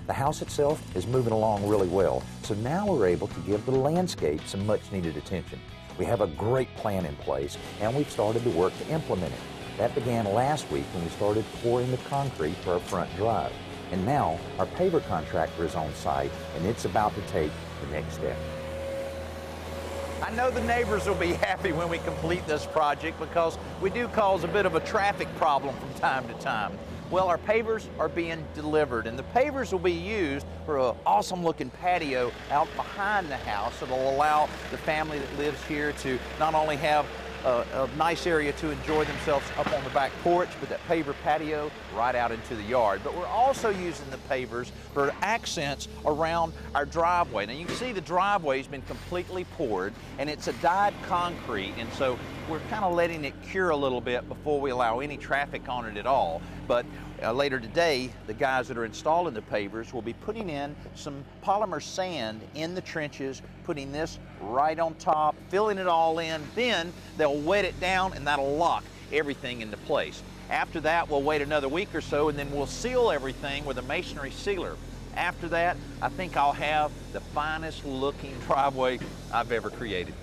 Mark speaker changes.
Speaker 1: The house itself is moving along really well, so now we're able to give the landscape some much-needed attention. We have a great plan in place, and we've started to work to implement it. That began last week when we started pouring the concrete for our front drive. And now our paver contractor is on site, and it's about to take the next step.
Speaker 2: I know the neighbors will be happy when we complete this project because we do cause a bit of a traffic problem from time to time. Well, our pavers are being delivered, and the pavers will be used for an awesome looking patio out behind the house that'll allow the family that lives here to not only have a nice area to enjoy themselves up on the back porch, but that paver patio right out into the yard. But we're also using the pavers for accents around our driveway. Now you can see the driveway's been completely poured, and it's a dyed concrete, and so we're kind of letting it cure a little bit before we allow any traffic on it at all. But later today, the guys that are installing the pavers will be putting in some polymer sand in the trenches, putting this right on top, filling it all in. Then they'll wet it down, and that'll lock everything into place. After that, we'll wait another week or so, and then we'll seal everything with a masonry sealer. After that, I think I'll have the finest looking driveway I've ever created.